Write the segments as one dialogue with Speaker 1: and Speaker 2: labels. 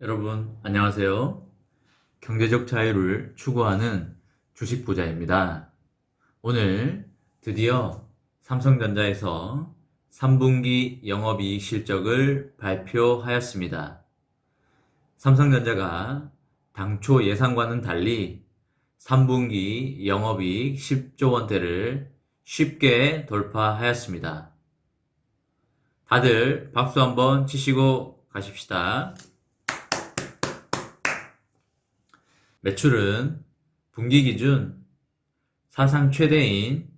Speaker 1: 여러분, 안녕하세요. 경제적 자유를 추구하는 주식 부자입니다. 오늘 드디어 삼성전자에서 3분기 영업이익 실적을 발표하였습니다. 삼성전자가 당초 예상과는 달리 3분기 영업이익 10조 원대를 쉽게 돌파하였습니다. 다들 박수 한번 치시고 가십시다. 매출은 분기 기준 사상 최대인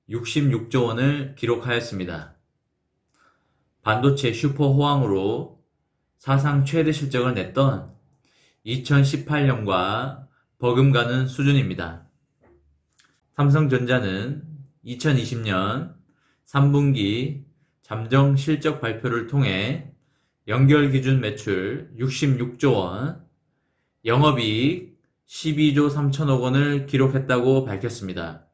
Speaker 1: 66조 원을 기록하였습니다. 반도체 슈퍼호황으로 사상 최대 실적을 냈던 2018년과 버금가는 수준입니다. 삼성전자는 2020년 3분기 잠정 실적 발표를 통해 연결 기준 매출 66조 원, 영업이익 12조 3천억 원을 기록했다고 밝혔습니다.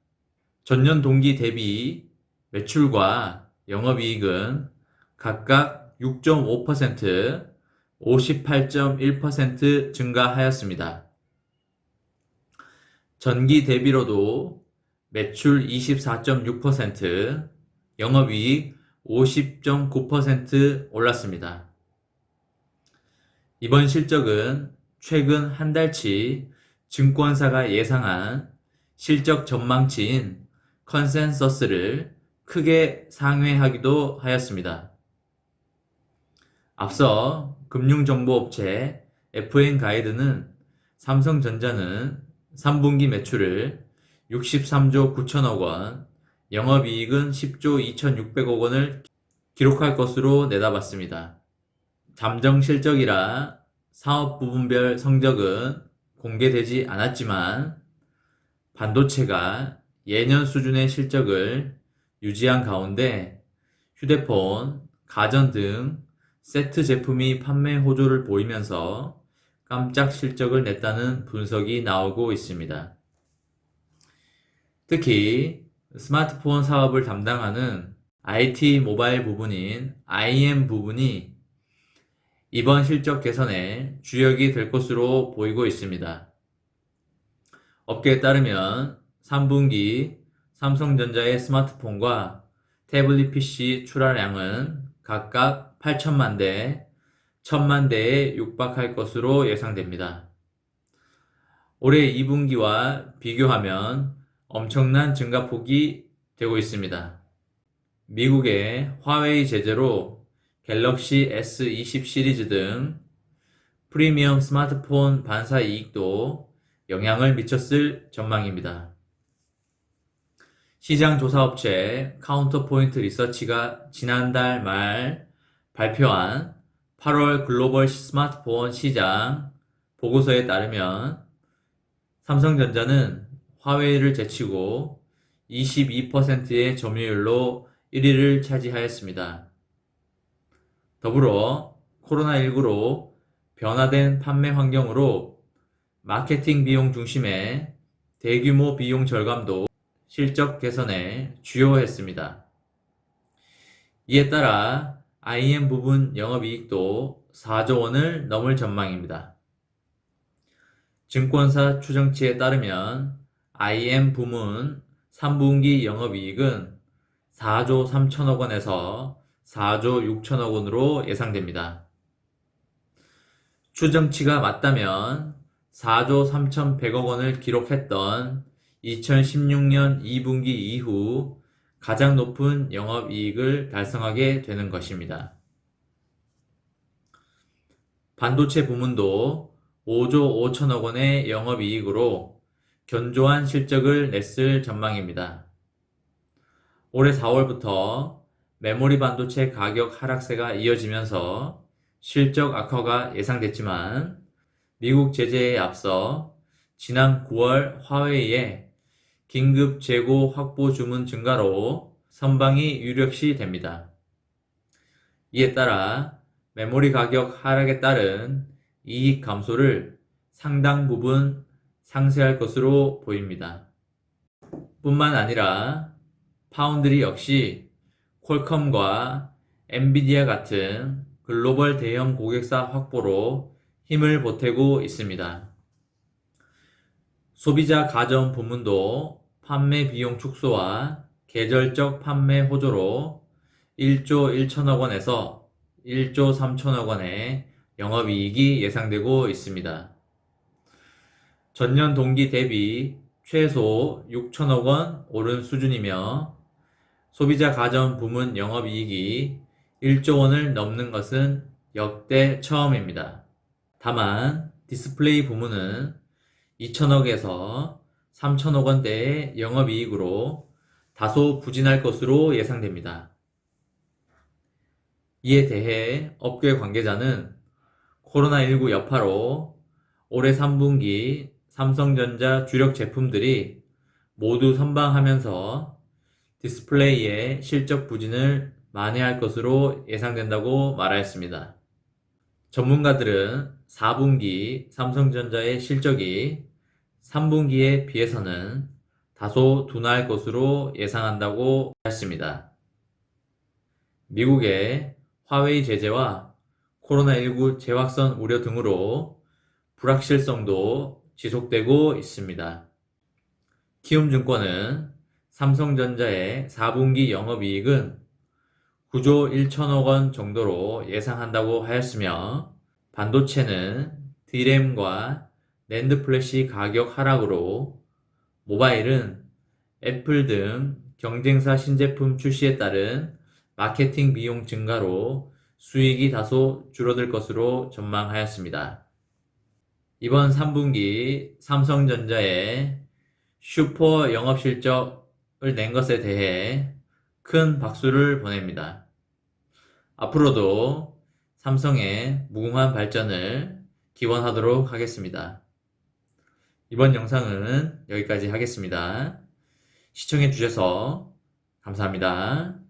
Speaker 1: 전년 동기 대비 매출과 영업이익은 각각 6.5%, 58.1% 증가하였습니다. 전기 대비로도 매출 24.6%, 영업이익 50.9% 올랐습니다. 이번 실적은 최근 한 달치 증권사가 예상한 실적 전망치인 컨센서스를 크게 상회하기도 하였습니다. 앞서 금융정보업체 FN가이드는 삼성전자는 3분기 매출을 63조 9천억 원, 영업이익은 10조 2,600억 원을 기록할 것으로 내다봤습니다. 잠정 실적이라 사업 부분별 성적은 공개되지 않았지만 반도체가 예년 수준의 실적을 유지한 가운데 휴대폰, 가전 등 세트 제품이 판매 호조를 보이면서 깜짝 실적을 냈다는 분석이 나오고 있습니다. 특히 스마트폰 사업을 담당하는 IT 모바일 부분인 IM 부분이 이번 실적 개선의 주역이 될 것으로 보이고 있습니다. 업계에 따르면 3분기 삼성전자의 스마트폰과 태블릿 PC 출하량은 각각 8천만 대, 1천만 대에 육박할 것으로 예상됩니다. 올해 2분기와 비교하면 엄청난 증가폭이 되고 있습니다. 미국의 화웨이 제재로 갤럭시 S20 시리즈 등 프리미엄 스마트폰 반사 이익도 영향을 미쳤을 전망입니다. 시장 조사업체 카운터포인트 리서치가 지난달 말 발표한 8월 글로벌 스마트폰 시장 보고서에 따르면 삼성전자는 화웨이를 제치고 22%의 점유율로 1위를 차지하였습니다. 더불어 코로나19로 변화된 판매 환경으로 마케팅 비용 중심의 대규모 비용 절감도 실적 개선에 주요했습니다. 이에 따라 IM 부분 영업이익도 4조 원을 넘을 전망입니다. 증권사 추정치에 따르면 IM 부문 3분기 영업이익은 4조 3천억 원에서 4조 6천억 원으로 예상됩니다. 추정치가 맞다면 4조 3,100억 원을 기록했던 2016년 2분기 이후 가장 높은 영업이익을 달성하게 되는 것입니다. 반도체 부문도 5조 5천억 원의 영업이익으로 견조한 실적을 냈을 전망입니다. 올해 4월부터 메모리 반도체 가격 하락세가 이어지면서 실적 악화가 예상됐지만 미국 제재에 앞서 지난 9월 화웨이의 긴급 재고 확보 주문 증가로 선방이 유력시 됩니다. 이에 따라 메모리 가격 하락에 따른 이익 감소를 상당 부분 상쇄할 것으로 보입니다. 뿐만 아니라 파운드리 역시 퀄컴과 엔비디아 같은 글로벌 대형 고객사 확보로 힘을 보태고 있습니다. 소비자 가전 부문도 판매 비용 축소와 계절적 판매 호조로 1조 1천억 원에서 1조 3천억 원의 영업이익이 예상되고 있습니다. 전년 동기 대비 최소 6천억 원 오른 수준이며 소비자 가전 부문 영업이익이 1조 원을 넘는 것은 역대 처음입니다. 다만 디스플레이 부문은 2천억에서 3천억 원대의 영업이익으로 다소 부진할 것으로 예상됩니다. 이에 대해 업계 관계자는 코로나19 여파로 올해 3분기 삼성전자 주력 제품들이 모두 선방하면서 디스플레이의 실적 부진을 만회할 것으로 예상된다고 말하였습니다. 전문가들은 4분기 삼성전자의 실적이 3분기에 비해서는 다소 둔화할 것으로 예상한다고 했습니다. 미국의 화웨이 제재와 코로나19 재확산 우려 등으로 불확실성도 지속되고 있습니다. 키움증권은 삼성전자의 4분기 영업이익은 9조 1천억 원 정도로 예상한다고 하였으며 반도체는 D램과 낸드 플래시 가격 하락으로 모바일은 애플 등 경쟁사 신제품 출시에 따른 마케팅 비용 증가로 수익이 다소 줄어들 것으로 전망하였습니다. 이번 3분기 삼성전자의 슈퍼 영업실적을 낸 것에 대해 큰 박수를 보냅니다. 앞으로도 삼성의 무궁한 발전을 기원하도록 하겠습니다. 이번 영상은 여기까지 하겠습니다. 시청해 주셔서 감사합니다.